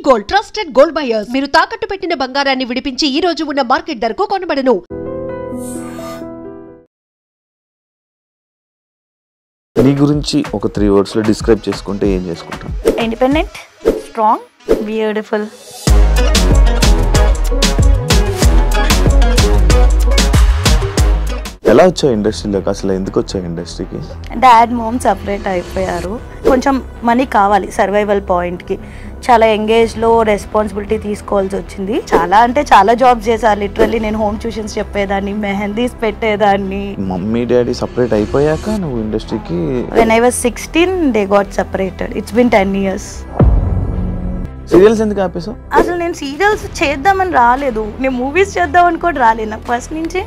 Gold trusted gold buyers. మీరు తాకట్టు పెట్టిన బంగారాన్ని విడిపించి ఈ రోజు ఉన్న మార్కెట్ ధరకు కొనబడను. నీ గురించి ఒక 3 words లో డిస్క్రైబ్ చేసుకుంటే ఏం చేసుకుంటాం? Independent, strong, beautiful. ఎలా వచ్చావు ఇండస్ట్రీలోకి? అసలు ఎందుకు వచ్చావు ఇండస్ట్రీకి? డాడ్ మామ్ సపరేట్ అయిపోయారు. కొంచెం మనీ కావాలి సర్వైవల్ పాయింట్కి. చాలా ఎంగేజ్లో రెస్పాన్సిబిలిటీ తీసుకోవాల్సి వచ్చింది. చాలా అంటే చాలా జాబ్స్ చేశాను. లిటరల్లీ నేను హోమ్ ట్యూషన్స్ చెప్పేదాన్ని, మెహందీస్ పెట్టేదాన్ని. మమ్మీ డాడీ సపరేట్ అయిపోయాక నువ్వు ఇండస్ట్రీకి? When I was 16 they got separated. It's been 10 years. Serials ఎందుకు ఆపేసావు? అసలు నేను సీరియల్స్ చేద్దామని రాలేదు, నేను మూవీస్ చేద్దామని కూడా రాలేదు. నాకు ఫస్ట్ నుంచి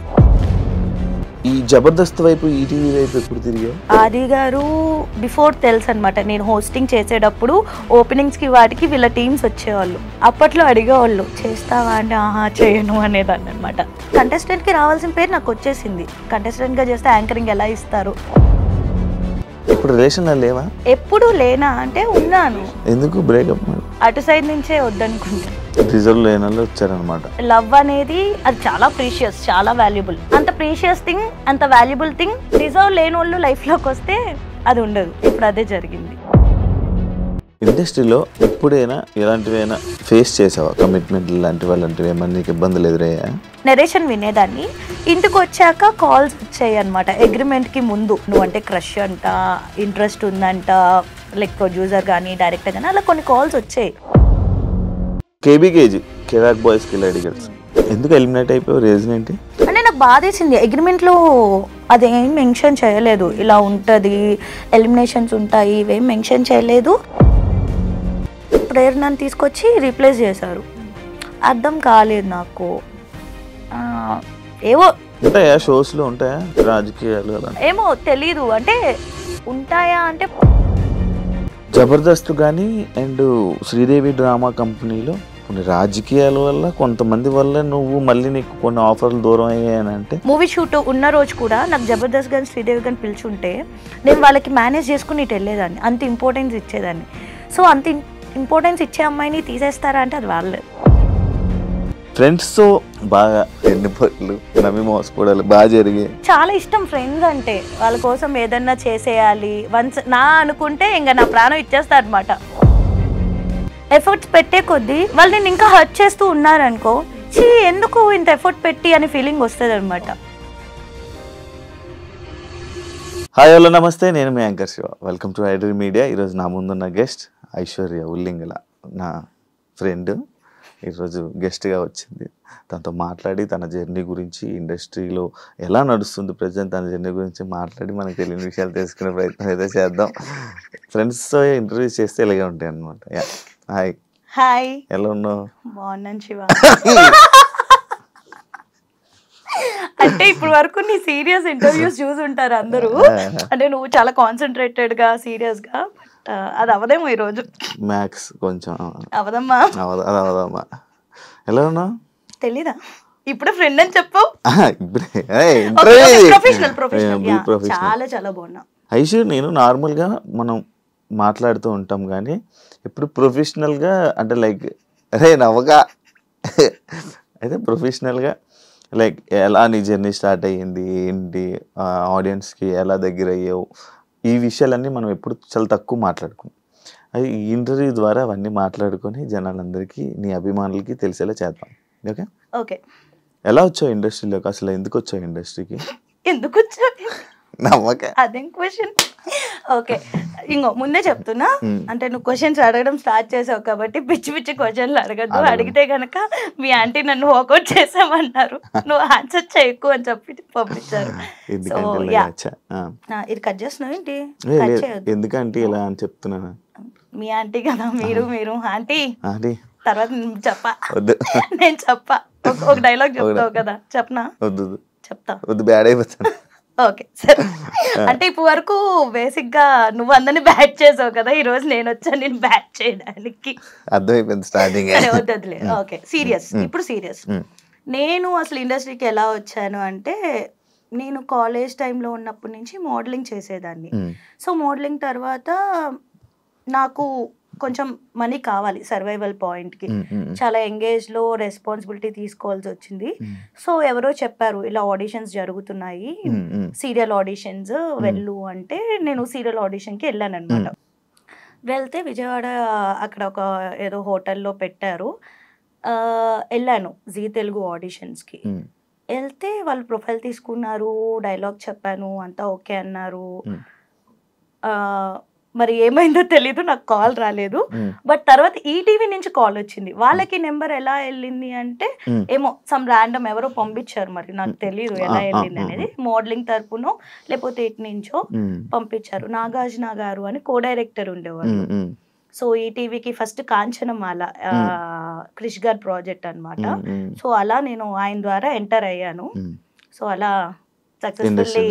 ఈ జబర్దస్త్ వైపు, ఈటీవీ వైపు ఎప్పుడు తిరిగావు? ఆది గారు బిఫోర్ తెలుసు అనమాట. నేను హోస్టింగ్ చేసేటప్పుడు ఓపెనింగ్స్కి వాటికి వీళ్ళ టీమ్స్ వచ్చేవాళ్ళు. అప్పట్లో అడిగేవాళ్ళు చేస్తావా అంటే ఆహా చేయను అనేదాన్ని అనమాట. కంటెస్టెంట్కి రావాల్సిన పేరు నాకు వచ్చేసింది. కంటెస్టెంట్గా చేస్తే యాంకరింగ్ ఎలా ఇస్తారు. ఇప్పుడు రిలేషన్లో లేవా? ఎప్పుడు లేనా అంటే ఉన్నాను. ఎందుకు బ్రేకప్? అటు సైడ్ నుంచే వద్దనుకుంటా. రిజర్వ్ లేని వాళ్ళు వచ్చారనమాట. లవ్ అనేది అది చాలా ప్రీషియస్, చాలా వాల్యుబుల్. అంత ప్రీషియస్ థింగ్, అంత వాల్యుబుల్ థింగ్ రిజర్వ్ లేని వాళ్ళు లైఫ్లోకి వస్తే అది ఉండదు. ఇప్పుడు అదే జరిగింది. ఇండస్ట్రీలో ఎప్పుడైనా ఎలాంటివైనా ఫేస్ చేసావా? కమిట్మెంట్ లాంటివి అలాంటివి ఏమన్నా నీకు ఇబ్బందులు ఎదురయ్యా? నరేషన్ వినేదాన్ని. ఇంటికి వచ్చాక కాల్స్ వచ్చాయి అనమాట. అగ్రిమెంట్కి ముందు నువ్వంటే క్రష్ అంట, ఇంట్రెస్ట్ ఉందంట, లైక్ ప్రొడ్యూసర్ కానీ డైరెక్టర్ కానీ అలా కొన్ని కాల్స్ వచ్చాయి. కేబీకేజీ కెరాక్ బాయ్స్ కిలాడి గర్ల్స్ ఎందుకు ఎలిమినేట్ అయిపోయావు? రీజన్ ఏంటి? అంటే నాకు బాధేసింది. అగ్రిమెంట్లో అదేం మెన్షన్ చేయలేదు, ఇలా ఉంటుంది, ఎలిమినేషన్స్ ఉంటాయి, ఇవేం మెన్షన్ చేయలేదు. ప్రేరణను తీసుకొచ్చి రీప్లేస్ చేశారు. అర్థం కాలేదు నాకు. ఏవో ఉంటాయా షోస్లో, ఉంటాయా రాజకీయాలు అలా? ఏమో తెలీదు. అంటే ఉంటాయా అంటే జబర్దస్త్ కానీ అండ్ శ్రీదేవి డ్రామా కంపెనీలో కొన్ని రాజకీయాల వల్ల, కొంతమంది వల్ల నువ్వు మళ్ళీ నీకు కొన్ని ఆఫర్లు దూరం అయ్యాయనంటే. మూవీ షూట్ ఉన్న రోజు కూడా నాకు జబర్దస్త్ కానీ శ్రీదేవి కానీ పిలుచుంటే నేను వాళ్ళకి మేనేజ్ చేసుకుని ఇటు వెళ్ళేదాన్ని. అంత ఇంపార్టెన్స్ ఇచ్చేదాన్ని. సో అంత ఇంపార్టెన్స్ ఇచ్చే అమ్మాయిని తీసేస్తారా అంటే అది వాళ్ళే. ఫ్రెండ్స్తో బాగా ఎన్నిపట్లు నమ్మి మోసపోవడాలు బాగా జరిగాయి. చాలా ఇష్టం ఫ్రెండ్స్ అంటే. వాళ్ళ కోసం ఏదన్నా చేసేయాలి వన్స్ నా అనుకుంటే ఇంకా నా ప్రాణం ఇచ్చేస్తారు అనమాట. ఎఫర్ట్స్ పెట్టే కొద్దీ వాళ్ళు నేను ఇంకా హర్ట్ చేస్తూ ఉన్నారనుకో, చీ ఎందుకు ఇంత ఎఫర్ట్ పెట్టి అనే ఫీలింగ్ వస్తుంది అనమాట. హాయ్ హలో నమస్తే, నేను మీ anchor Shiva. Welcome to iDream media. ఈరోజు నా ముందున్న గెస్ట్ ఐశ్వర్య ఉల్లింగల, నా ఫ్రెండ్. ఈరోజు గెస్ట్గా వచ్చింది. తనతో మాట్లాడి తన జర్నీ గురించి, ఇండస్ట్రీలో ఎలా నడుస్తుంది ప్రజెంట్, తన జర్నీ గురించి మాట్లాడి మనకు తెలియని విషయాలు తెలుసుకునే ప్రయత్నం అయితే చేద్దాం. ఫ్రెండ్స్తో ఇంటర్వ్యూస్ చేస్తే ఇలాగే ఉంటాయి అనమాట. హాయ్. హాయ్, ఎలా ఉన్నావు? బాగున్నాను శివ. అంటే ఇప్పుడు వరకు నీ సీరియస్ ఇంటర్వ్యూస్ చూసుంటారు అందరూ. అంటే నువ్వు చాలా కాన్సన్ట్రేటెడ్గా సీరియస్గా, అది అవదేమో ఈరోజు. మ్యాక్స్ కొంచెం అవదమ్మా. అవదమ్మా. ఎలా ఉన్నావు? తెలీదా? ఇప్పుడు ఫ్రెండ్ అని చెప్పు. చాలా చాలా బాగున్నా ఐశ్వర్య. నేను నార్మల్గా మనం మాట్లాడుతూ ఉంటాం కానీ ఇప్పుడు ప్రొఫెషనల్గా అంటే లైక్ నవ్వగా అయితే ప్రొఫెషనల్గా లైక్ ఎలా నీ జర్నీ స్టార్ట్ అయ్యింది, ఏంటి, ఆడియన్స్కి ఎలా దగ్గర అయ్యావు, ఈ విషయాలన్నీ మనం ఎప్పుడు చాలా తక్కువ మాట్లాడుకున్నాం. అది ఈ ఇంటర్వ్యూ ద్వారా అవన్నీ మాట్లాడుకొని జనాలందరికీ, నీ అభిమానులకి తెలిసేలా చేద్దాం. Okay okay. ఎలా వచ్చావు ఇండస్ట్రీలోకి? అసలు ఎందుకు వచ్చావు ఇండస్ట్రీకి? ఎందుకు వచ్చావు? నమ్మక అదేం క్వశ్చన్. ఓకే, ఇంకో ముందే చెప్తున్నా, అంటే నువ్వు క్వశ్చన్స్ అడగడం స్టార్ట్ చేసావు కాబట్టి పిచ్చి పిచ్చి క్వశ్చన్లు అడగద్దు. అడిగితే కనుక మీ ఆంటీ నన్ను వాకౌట్ చేసామన్నారు, నువ్వు ఆన్సర్ చేయకు అని చెప్పి పంపించారు. ఇది కట్ చేస్తున్నావు ఏంటి? ఎందుకంటే ఇలా అని చెప్తున్నాను. మీ ఆంటీ కదా, మీరు ఆంటీ తర్వాత చెప్పా, నేను చెప్పా. ఒక డైలాగ్ చెప్తావు కదా, చెప్పనా? వద్దు, చెప్తా. వద్దు, బ్యాడ్ అయిపోతాను. ఓకే సరే. అంటే ఇప్పుడు వరకు బేసిక్ గా నువ్వు అందరిని బ్యాట్ చేసావు కదా, ఈ రోజు నేను వచ్చాను నేను బ్యాట్ చేయడానికి. అర్థమైపోయింది స్టార్టింగ్. వద్దులే. Okay, serious. ఇప్పుడు సీరియస్. నేను అసలు ఇండస్ట్రీకి ఎలా వచ్చాను అంటే, నేను కాలేజ్ టైంలో ఉన్నప్పటి నుంచి మోడలింగ్ చేసేదాన్ని. సో మోడలింగ్ తర్వాత నాకు కొంచెం మనీ కావాలి సర్వైవల్ పాయింట్కి. చాలా ఎంగేజ్లో రెస్పాన్సిబిలిటీ తీసుకోవాల్సి వచ్చింది. సో ఎవరో చెప్పారు ఇలా ఆడిషన్స్ జరుగుతున్నాయి, సీరియల్ ఆడిషన్స్ వెళ్ళు అంటే నేను సీరియల్ ఆడిషన్కి వెళ్ళాను అనమాట. వెళ్తే విజయవాడ అక్కడ ఒక ఏదో హోటల్లో పెట్టారు. వెళ్ళాను జీ తెలుగు ఆడిషన్స్కి. వెళ్తే వాళ్ళు ప్రొఫైల్ తీసుకున్నారు, డైలాగ్ చెప్పాను, అంతా ఓకే అన్నారు. మరి ఏమైందో తెలీదు, నాకు కాల్ రాలేదు. బట్ తర్వాత ఈటీవీ నుంచి కాల్ వచ్చింది. వాళ్ళకి నెంబర్ ఎలా వెళ్ళింది అంటే ఏమో సమ్ ర్యాండమ్ ఎవరో పంపించారు, మరి నాకు తెలియదు ఎలా వెళ్ళింది అనేది. మోడలింగ్ తరపునో లేకపోతే ఇటు నుంచో పంపించారు. నాగార్జున గారు అని కో డైరెక్టర్ ఉండేవాళ్ళు. సో ఈటీవీకి ఫస్ట్ కాంచనమాల క్రిష్ గారి ప్రాజెక్ట్ అనమాట. సో అలా నేను ఆయన ద్వారా ఎంటర్ అయ్యాను. సో అలా సక్సెస్ఫుల్లీ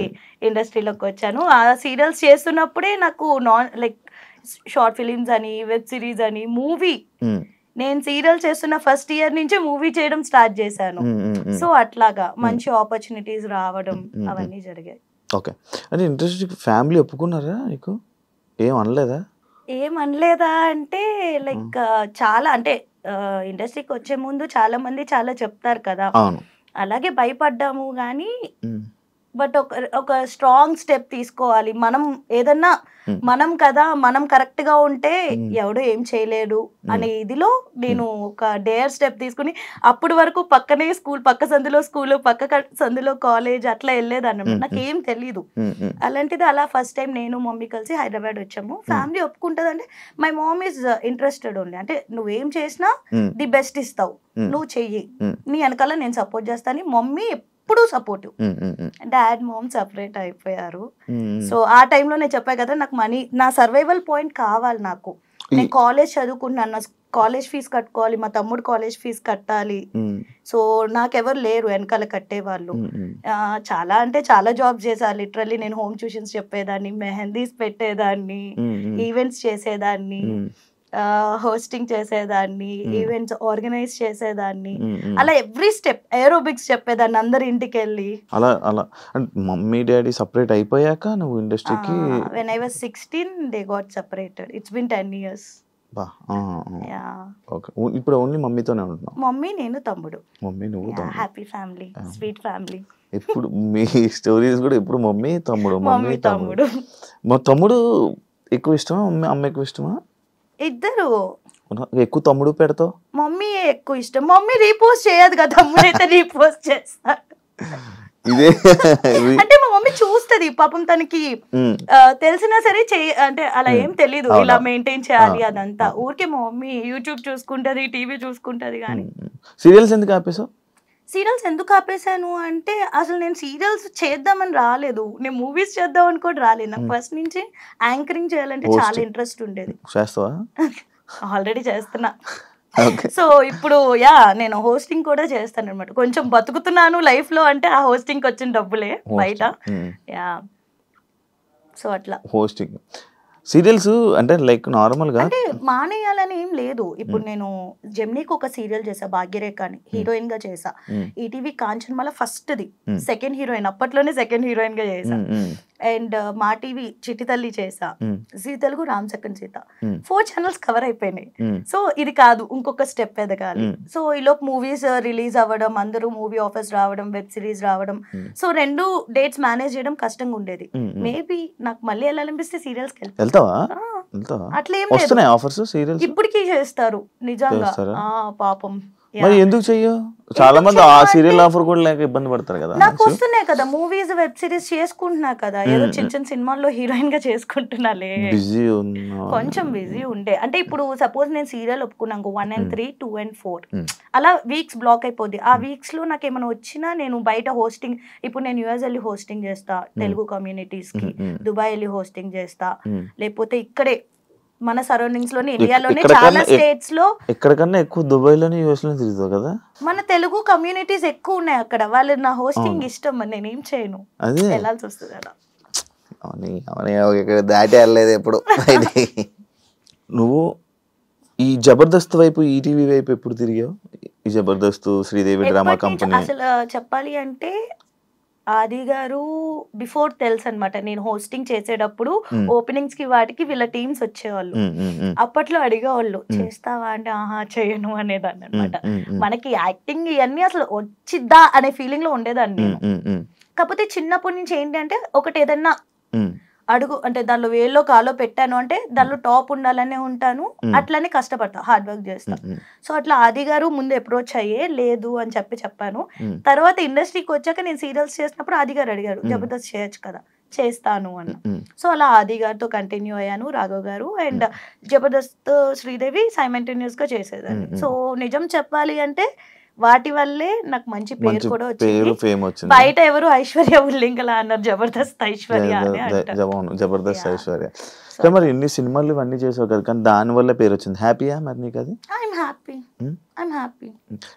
ఇండస్ట్రీలోకి వచ్చాను. ఆ సీరియల్స్ చేస్తున్నప్పుడే నాకు లైక్ షార్ట్ ఫిలిమ్స్ అని, వెబ్ సిరీస్ అని, మూవీ, నేను సీరియల్ చేస్తున్న ఫస్ట్ ఇయర్ నుంచే మూవీ చేయడం స్టార్ట్ చేశాను. సో అట్లాగా మంచి ఆపర్చునిటీస్ రావడం అవన్నీ జరిగాయి. ఓకే, అంటే ఇంట్రెస్ట్ ఫ్యామిలీ ఒప్పుకున్నారా నీకు? ఏం అనలేదా? ఏమనలేదా అంటే లైక్ చాలా అంటే ఇండస్ట్రీకి వచ్చే ముందు చాలా మంది చాలా చెప్తారు కదా, అలాగే భయపడ్డాము కానీ బట్ ఒక స్ట్రాంగ్ స్టెప్ తీసుకోవాలి. మనం ఏదన్నా మనం కదా, మనం కరెక్ట్ గా ఉంటే ఎవడో ఏం చేయలేడు అనే ఇదిలో నేను ఒక డేర్ స్టెప్ తీసుకుని, అప్పటి వరకు పక్కనే స్కూల్, పక్క సందులో స్కూల్, పక్క సందులో కాలేజ్ అట్లా వెళ్ళేదాన్ని, నాకేం తెలీదు. అలాంటిది అలా ఫస్ట్ టైం నేను మమ్మీ కలిసి హైదరాబాద్ వచ్చాము. ఫ్యామిలీ ఒప్పుకుంటది అంటే my mom is interested only, అంటే నువ్వేం చేసినా ది బెస్ట్ ఇస్తావు, నువ్వు చెయ్యి, నీ వెనకాల నేను సపోర్ట్ చేస్తాను. మమ్మీ ఎప్పుడు సపోర్టివ్. డాడ్ మామ్ సపరేట్ అయిపోయారు. సో ఆ టైంలో నేను చెప్పా కదా, నాకు మనీ, నా సర్వైవల్ పాయింట్ కావాలి. నాకు నేను కాలేజ్ చదువుకుంటున్నాను, నా కాలేజ్ ఫీజు కట్టుకోవాలి, మా తమ్ముడు కాలేజ్ ఫీజు కట్టాలి. సో నాకెవరు లేరు వెనకాల కట్టేవాళ్ళు. చాలా అంటే చాలా జాబ్ చేశాను లిటరల్లీ. నేను హోమ్ ట్యూషన్స్ చెప్పేదాన్ని, మెహందీస్ పెట్టేదాన్ని, ఈవెంట్స్ చేసేదాన్ని, హోస్టింగ్ చేసేదాన్ని, ఈవెంట్స్ ఆర్గనైజ్ చేసేదాన్ని, అలా ఎవ్రీ స్టెప్, ఏరోబిక్స్ చెప్పేదాన్ని అందరి ఇంటికి వెళ్ళి. అలా అలా మమ్మీ డాడీ సపరేట్ అయిపోయాక నువ్వు ఇండస్ట్రీకి? when I was 16 they got separated. It's been 10 years. ఇప్పుడు ఓన్లీ మమ్మీతోనే ఉంటున్నావు? మమ్మీ, నేను, తమ్ముడు. మమ్మీ, నువ్వు, హ్యాపీ ఫ్యామిలీ, స్వీట్ ఫ్యామిలీ. ఎప్పుడు మీ స్టోరీస్ కూడా ఎప్పుడు మమ్మీ తమ్ముడు, మమ్మీ తమ్ముడు. మా తమ్ముడు ఎక్కువ ఇష్టమా, అమ్మ ఎక్కువ ఇష్టమా? ఇద్దరు. ఎక్కువ తమ్ముడు పెడతావు? మమ్మీ ఎక్కువ ఇష్టం. మమ్మీ రీపోస్ట్ చేయదు కదా, తమ్ముడు అయితే రీపోస్ట్ చేస్తాడు. ఇదే అంటే మా మమ్మీ చూస్తది పాపం, తనకి తెలిసినా సరే అంటే అలా ఏం తెలీదు ఇలా మెయింటైన్ చేయాలి అదంతా. ఊరికే మా మమ్మీ యూట్యూబ్ చూసుకుంటది, టీవీ చూసుకుంటది. కానీ సీరియల్స్ ఎందుకు ఆపేసావు? సీరియల్స్ ఎందుకు ఆపేసాను అంటే అసలు నేను సీరియల్స్ చేద్దామని రాలేదు, నేను మూవీస్ చేద్దామని కూడా రాలేదు. నాకు ఫస్ట్ నుంచి యాంకరింగ్ చేయాలంటే చాలా ఇంట్రెస్ట్ ఉండేది. ఆల్రెడీ చేస్తున్నా. సో ఇప్పుడు నేను హోస్టింగ్ కూడా చేస్తాను అనమాట. కొంచెం బతుకుతున్నాను లైఫ్ లో అంటే ఆ హోస్టింగ్ వచ్చిన డబ్బులే బయట. సో అట్లా హోస్టింగ్ సీరియల్స్ అంటే లైక్ నార్మల్ గా అంటే మానేయాలని ఏం లేదు. ఇప్పుడు నేను జెమినీకి ఒక సీరియల్ చేసా, భాగ్యరేఖ అని, హీరోయిన్ గా చేసా. ఈటీవీ కాంచనమాల ఫస్ట్ ది, సెకండ్ హీరోయిన్, అప్పట్లోనే సెకండ్ హీరోయిన్ గా చేసా. అండ్ మా టీవీ చిట్టి తల్లి చేసా, Zee Telugu Ram second Seetha, 4 channels cover అయిపోయినాయి. సో ఇది కాదు, ఇంకొక స్టెప్ ఎదగాలి. సో ఈలోపు మూవీస్ రిలీజ్ అవ్వడం, అందరూ మూవీ ఆఫర్స్ రావడం, వెబ్ సిరీస్ రావడం. సో 2 డేట్స్ మేనేజ్ చేయడం కష్టంగా ఉండేది. మేబీ నాకు మళ్ళీ వెళ్ళాలనిపిస్తే సీరియల్స్ కి వెళ్తావా? అట్లా ఏం లేదు, ఇప్పటికీ చేస్తారు నిజంగా. పాపం మరి ఎందుకు చెయ్యో? చాలా మంది ఆ సీరియల్ ఆఫర్ కూడా లేక ఇబ్బంది పడతారు కదా. నాకు వస్తున్నాయి కదా మూవీస్, వెబ్ సిరీస్ చేసుకుంటున్నా కదా, ఏదో చిన్న చిన్న సినిమాల్లో హీరోయిన్ గా చేసుకుంటున్నాలే. కొంచెం బిజీ ఉండే. అంటే ఇప్పుడు సపోజ్ నేను సీరియల్ ఒప్పుకున్నాను 1 and 3, 2 and 4 అలా వీక్స్ బ్లాక్ అయిపోద్ది. ఆ వీక్స్ లో నాకు ఏమైనా వచ్చినా నేను బయట హోస్టింగ్, ఇప్పుడు నేను యూఎస్ వెళ్ళి హోస్టింగ్ చేస్తా తెలుగు కమ్యూనిటీస్ కి, దుబాయ్ వెళ్ళి హోస్టింగ్ చేస్తా, లేకపోతే ఇక్కడే మన సరౌండింగ్స్ లోని, ఇండియాలోనే చాలా స్టేట్స్ లో. ఎక్కడికన్నా ఎక్కువ దుబాయ్ లోనే యూఎస్ లో తిరుగుతావు కదా. మన తెలుగు కమ్యూనిటీస్ ఎక్కువ ఉన్నాయి అక్కడ, వాళ్ళు నా హోస్టింగ్ ఇష్టం, మరి నేను ఏం చేయను, వెళ్ళాల్సి వస్తుంది అలా. దాటి వెళ్ళలేదు ఎప్పుడు. నువ్వు ఈ జబర్దస్త్ వైపు, ఈటీవీ వైపు ఎప్పుడు తిరిగావు? ఈ జబర్దస్త్, శ్రీదేవి డ్రామా కంపెనీ. అసలు చెప్పాలి అంటే ఆది గారు బిఫోర్ తెలుసు అనమాట. నేను హోస్టింగ్ చేసేటప్పుడు ఓపెనింగ్స్ కి వాటికి వీళ్ళ టీమ్స్ వచ్చేవాళ్ళు. అప్పట్లో అడిగేవాళ్ళు చేస్తావా అంటే ఆహా చేయను అనేదాన్ని అనమాట. మనకి యాక్టింగ్ ఇవన్నీ అసలు వచ్చిద్దా అనే ఫీలింగ్ లో ఉండేదాన్ని నేను. కాకపోతే చిన్నప్పటి నుంచి ఏంటి అంటే ఒకటి ఏదన్నా అడుగు అంటే దానిలో వేల్లో కాలో పెట్టాను అంటే దానిలో టాప్ ఉండాలనే ఉంటాను, అట్లనే కష్టపడతా, హార్డ్ వర్క్ చేస్తా. సో అట్లా ఆది గారు ముందు అప్రోచ్ అయ్యే లేదు అని చెప్పాను. తర్వాత ఇండస్ట్రీకి వచ్చాక నేను సీరియల్స్ చేసినప్పుడు ఆది గారు అడిగారు జబర్దస్త్ చేయొచ్చు కదా, చేస్తాను అన్న. సో అలా ఆది గారితో కంటిన్యూ అయ్యాను. రాఘవ్ గారు అండ్ జబర్దస్త్ శ్రీదేవి సైమల్టేనియస్ గా చేసేదాన్ని. సో నిజం చెప్పాలి అంటే వాటి వల్లే నాకు మంచి పేరు కూడా వచ్చింది. బయట ఎవరు ఐశ్వర్య ఉల్లింగల అన్నారు, జబర్దస్త్ ఐశ్వర్య జబర్దస్త్ ఐశ్వర్య. మరి ఎన్ని సినిమాలు ఇవన్నీ చేసావు కదా, కానీ దాని వల్ల పేరు వచ్చింది. హ్యాపీయా మరి నీకు అది? I'm happy.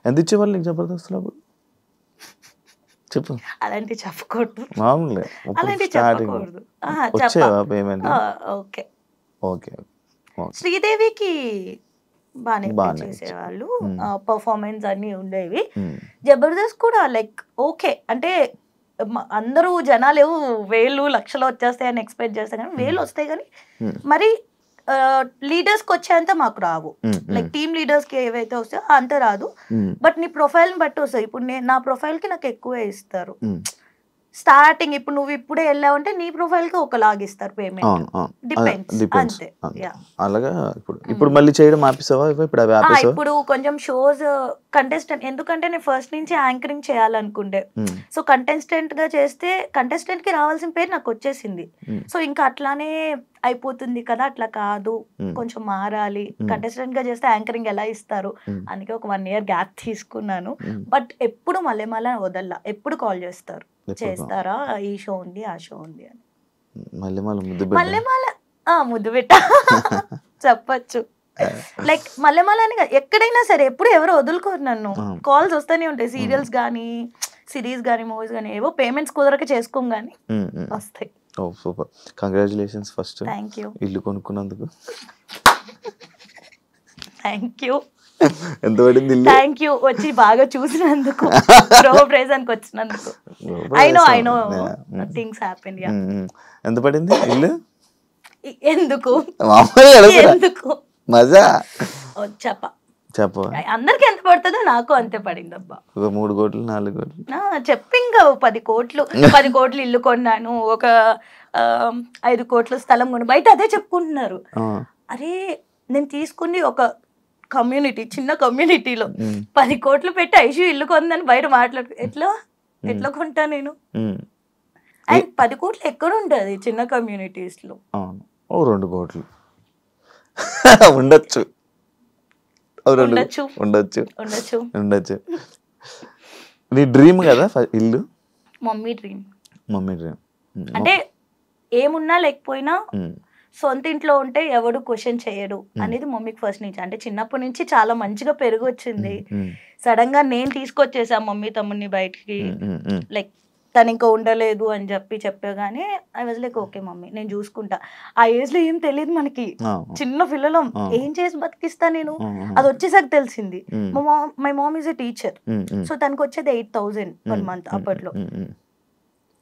ఎంత ఇచ్చేవాళ్ళు నీకు జబర్దస్త్ లో? చెప్పు. అలాంటి చెప్పకూడదు, మామూలుగా అలాంటి చెప్పకూడదు. వచ్చేవా పేమెంట్? Okay okay. శ్రీదేవికి బాగానే చేసేవాళ్ళు, పర్ఫార్మెన్స్ అన్ని ఉండేవి. జబర్దస్త్ కూడా లైక్ ఓకే అంటే అందరూ జనాలు 1000 లక్షలు వచ్చేస్తాయని ఎక్స్పెక్ట్ చేస్తాం, కానీ 1000 వస్తాయి కానీ మరి లీడర్స్ కి వచ్చేంత మాకు రావు. లైక్ టీమ్ లీడర్స్ కి ఏవైతే వస్తాయో అంత రాదు. బట్ నీ ప్రొఫైల్ బట్టి వస్తాయి. ఇప్పుడు నా ప్రొఫైల్ కి నాకు ఎక్కువే ఇస్తారు. స్టార్టింగ్ ఇప్పుడు నువ్వు ఇప్పుడే వెళ్ళావంటే నీ ప్రొఫైల్ కి ఒకలాగా ఇస్తారు పేమెంట్, డిపెండ్స్ అంతే. అలాగా ఇప్పుడు మళ్ళీ చేయడం ఆపేసావా? ఇప్పుడు కొంచెం షోస్ కంటెస్టెంట్, ఎందుకంటే నేను ఫస్ట్ నుంచి యాంకరింగ్ చేయాలనుకుంటే, సో కంటెస్టెంట్ గా చేస్తే కంటెస్టెంట్ కి రావాల్సిన పేరు నాకు వచ్చేసింది. సో ఇంకా అట్లానే అయిపోతుంది కదా, అట్లా కాదు, కొంచెం మారాలి. కంటెస్టెంట్ గా చేస్తే యాంకరింగ్ ఎలా ఇస్తారు, అందుకే ఒక 1 year గ్యాప్ తీసుకున్నాను. బట్ ఎప్పుడు మళ్ళీ వదల్లా, ఎప్పుడు కాల్ చేస్తారు, చేస్తారా ఈ షో ఉంది ఆ షో ఉంది అని. ముద్దు పెట్ట చెప్పచ్చు. లైక్ మల్లెమాలని ఎక్కడైనా సరే ఎప్పుడు ఎవరు వదులుకోరు నన్ను, కాల్స్ వస్తూనే ఉంటాయి. సీరియల్స్ గానీ సిరీస్ గానీ మూవీస్ గానీ ఏవో పేమెంట్స్ కుదరక చేసుకోం గానీ వస్తాయి. Oh super, congratulations first. Thank you. ఇల్లు కొనుక్కున్నందుకు థ్యాంక్ యూ. ఎంత పడింది? థ్యాంక్ యూ వచ్చి బాగా చూసినందుకు, ప్రో ప్రెజెంట్ వచ్చినందుకు. I know things happen. Yeah. ఎంత పడింది ఇల్లు? ఎందుకు మజా చెప్ప అందరికి ఎంత పడుతుందో నాకు అంతే పడింది అబ్బా. 3 కోట్లు 4 కోట్లు చెప్పి ఇంకా 10 కోట్లు ఇల్లు కొన్నాను, ఒక 5 కోట్ల స్థలం కొను. బయట అదే చెప్పుకుంటున్నారు. అరే నేను తీసుకుని ఒక కమ్యూనిటీ, చిన్న కమ్యూనిటీలో 10 కోట్లు పెట్టి ఐషు ఇల్లు కొందని బయట మాట్లాడు, ఎట్లా కొంటా నేను? అండ్ 10 కోట్లు ఎక్కడ ఉంటది చిన్న కమ్యూనిటీస్ లో? 2 కోట్లు ఉండొచ్చు. నీ డ్రీమ్ కదా ఇల్లు? Mummy dream. అంటే ఏమున్నా లేకపోయినా సొంత ఇంట్లో ఉంటే ఎవడు క్వశ్చన్ చేయడు అనేది మమ్మీకి ఫస్ట్ నుంచి. అంటే చిన్నప్పటి నుంచి చాలా మంచిగా పెరుగు వచ్చింది. సడన్ గా నేను తీసుకొచ్చేసా మమ్మీ తమ్ముడిని బయటికి, లైక్ తను ఇంకా ఉండలేదు అని చెప్పగానే I was like okay mummy నేను చూసుకుంటా. ఆ ఏజ్ లో ఏం తెలియదు మనకి, చిన్న పిల్లలం, ఏం చేసి బతికిస్తా నేను, అది వచ్చేసాక తెలిసింది. My mom is a teacher, so తనకు వచ్చేది 8,000 పర్ మంత్. అప్పట్లో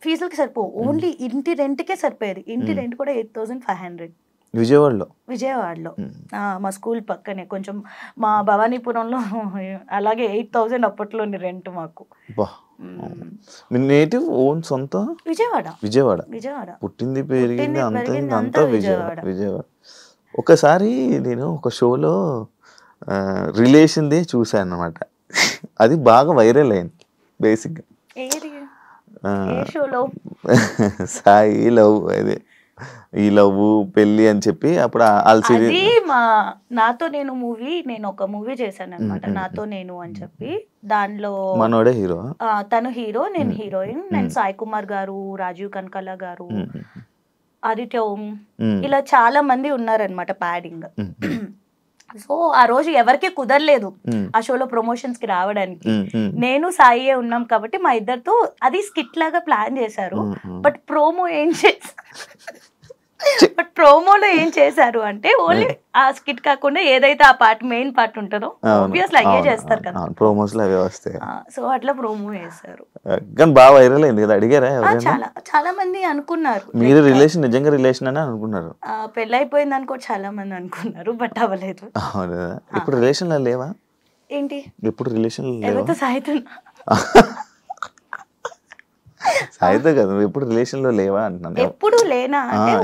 ఫీజులకి సరిపో, ఓన్లీ ఇంటి రెంట్కే సరిపోయేది. ఇంటి రెంట్ కూడా 8,500 విజయవాడలో. మా స్కూల్ పక్కనే కొంచెం, మా భవానీపురంలో అలాగే 8,000 అప్పట్లోని రెంట్ మాకు. నేటివ్ ఓన్ సొంత విజయవాడ. పుట్టింది పెరిగింది అంతా విజయవాడ. ఒకసారి నేను ఒక షోలో రిలేషన్దే చూసాను అన్నమాట. అది బాగా వైరల్ అయింది బేసిక్గా. సాయి లవ్, అదే ఈ లవ్ పెళ్లి అని చెప్పి అప్పుడు నాతో నేను మూవీ, నేను ఒక మూవీ చేశాను అనమాట, నాతో నేను అని చెప్పి. దానిలో మనోడే హీరో, తను హీరో, నేను హీరోయిన్. నేను సాయి కుమార్ గారు, రాజీవ్ కనకాల గారు, ఆదిత్య ఓం, ఇలా చాలా మంది ఉన్నారనమాట ప్యాడింగ్. సో ఆ రోజు ఎవరికి కుదరలేదు ఆ షోలో ప్రమోషన్స్ కి రావడానికి. నేను సాయి ఉన్నాం కాబట్టి మా ఇద్దరితో అది స్కిట్ లాగా ప్లాన్ చేశారు. బట్ ప్రోమో ఏం బట్ ప్రోమోలో ఏం చేశారు అంటే ఓన్లీ ఆ స్కిట్ కాకుండా ఏదైతే ఆ పార్ట్ మెయిన్ పార్ట్ ఉంటుందో ఆబ్వియస్లీ అయ్యే చేస్తారు కదా, ప్రోమోస్ లో అవే వస్తాయి. సో అట్లా ప్రోమో వేశారు. కానీ బాగా వైరల్ అయింది కదా, అడిగారా ఎవరైనా? చాలా చాలా మంది అనుకున్నారు మీరు రిలేషన్ నిజంగా రిలేషన్ అని అనుకున్నారు? పెళ్ళి అయిపోయింది అనుకో చాలా మంది అనుకున్నారు, బట్ అవ్వలేదు. ఇప్పుడు రిలేషన్ లో లేవా? ఏంటి ఇప్పుడు రిలేషన్ ఎవరితో సాయితున్నా? సాయితో కదా, నువ్వు ఎప్పుడు రిలేషన్ లో లేవా అంటున్నాను. ఎప్పుడు లేనా?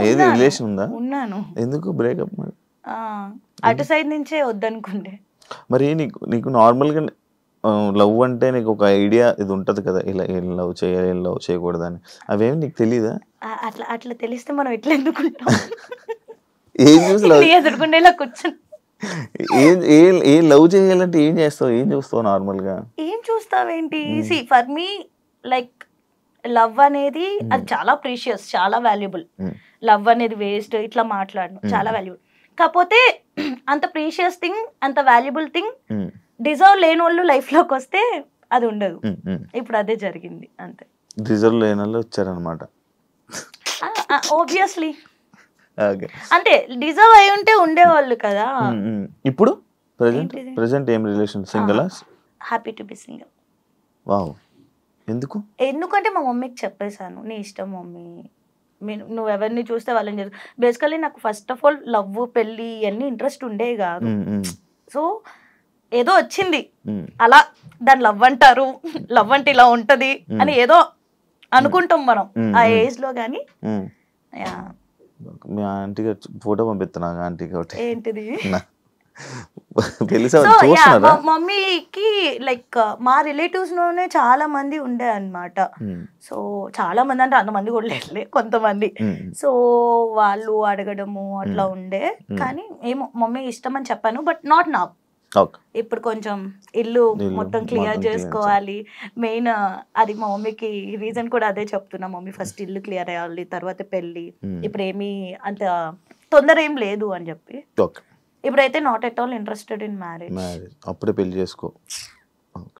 ఏది రిలేషన్ ఉందా? ఉన్నాను. ఎందుకు బ్రేకప్ మరి? అటు సైడ్ నుంచే వద్దనుకుంటే. మరి నీకు నార్మల్ గా లవ్ అంటే నీకు ఒక ఐడియా ఇది ఉంటది కదా, ఇలా ఏం లవ్ చేయాలి ఏం లవ్ చేయకూడదని, అవేమి నీకు తెలీదా? అట్లా అట్లా తెలిస్తే మనం ఎట్లా ఎందుకుంటాం? ఏం చూసి ఎదుర్కొంటే ఇలా కూర్చొని ఏం లవ్ చేయాలంటే ఏం చేస్తావు, ఏం చూస్తావు నార్మల్ గా? ఏం చూస్తావేంటి? See for me like love అనేది అది చాలా ప్రీషియస్, చాలా వాల్యుబుల్. లవ్ అనేది వేస్ట్ ఇట్లా మాట్లాడను, చాలా వాల్యుబుల్. కాకపోతే అంత ప్రీషియస్ థింగ్, అంత వాల్యుబుల్ థింగ్ డిజర్వ్ లేని వాళ్ళు లైఫ్ లోకి వస్తే అది ఉండదు. ఇప్పుడు అదే జరిగింది అంతే. డిజర్వ్ లేని వాళ్ళు వచ్చారనమాట. ఆబ్వియస్లీ అంటే డిజర్వ్ అయి ఉంటే ఉండేవాళ్ళు కదా. ఇప్పుడు ప్రెజెంట్ ఏం relation? Single? Happy to be single. Wow. ఎందుకంటే మా మమ్మీకి చెప్పేశాను, నీ ఇష్టం మమ్మీ, నువ్వు ఎవరిని చూస్తే వాళ్ళని చేసు. బేసికలీ నాకు ఫస్ట్ ఆఫ్ ఆల్ లవ్ పెళ్ళి ఇవన్నీ ఇంట్రెస్ట్ ఉండే కాదు. సో ఏదో వచ్చింది అలా, దాన్ని లవ్ అంటారు, లవ్ అంటే ఇలా ఉంటది అని ఏదో అనుకుంటాం మనం ఆ ఏజ్ లో. కానీ మీ ఆంటీకి ఫోటో పంపిస్తున్నా, ఆంటీకి ఒకటి. ఏంటిది? మమ్మీకి లైక్ మా రిలేటివ్స్ లోనే చాలా మంది ఉండే అన్నమాట. సో చాలా మంది అంటే అంతమంది కూడా లేదులే, కొంతమంది. సో వాళ్ళు అడగడము అట్లా ఉండే. కానీ ఏమో మమ్మీ ఇష్టం అని చెప్పాను, బట్ నాట్ నౌ. ఇప్పుడు కొంచెం ఇల్లు మొత్తం క్లియర్ చేసుకోవాలి మెయిన్. అది మా మమ్మీకి రీజన్ కూడా అదే చెప్తున్నా, మమ్మీ ఫస్ట్ ఇల్లు క్లియర్ అయ్యాలి, తర్వాత పెళ్ళి. ఇప్పుడు ఏమీ అంత తొందర ఏం లేదు అని చెప్పి. ఇప్పుడైతే not at all interested in marriage. అప్పుడే పెళ్లి చేసుకో.